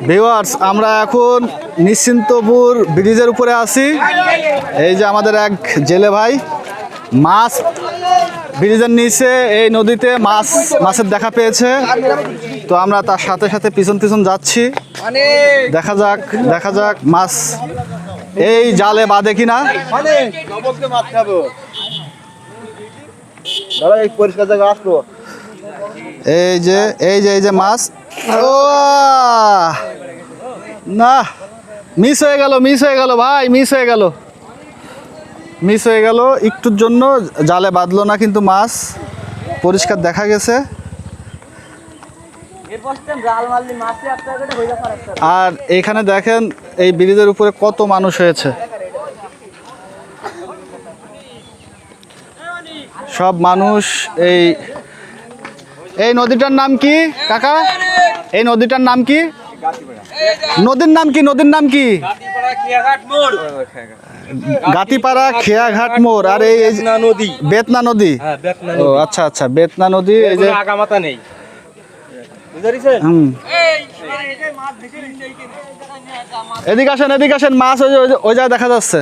Viewers, আমরা এখন নিশ্চিন্তপুর ব্রিজের উপরে আছি। এই যে আমাদের এক জেলে ভাই মাছ ব্রিজের নিচে এই নদীতে মাছের দেখা পেয়েছে। তো আমরা তার সাথে সাথে পিছন পিছন যাচ্ছি। দেখা যাক মাছ এই জালে বাঁধে কিনা। এই যে মাছ। ও না, মিস হয়ে গেল ভাই, মিস হয়ে গেল একটুর জন্য। জালে বাঁধলো না, কিন্তু মাছ পরিষ্কার দেখা গেছে। আর এখানে দেখেন এই ব্রিজের উপরে কত মানুষ হয়েছে। সব মানুষ এই নদীটার নাম কি কাকা? এই নদীটার নাম কি? নদীর নাম কি? গাতিপাড়া খেয়াঘাট মোড়। আর এই বেতনা নদী। ও আচ্ছা, বেতনা নদী। এই যে এদিকে আসেন, মাছ ওই জায়গায় দেখা যাচ্ছে।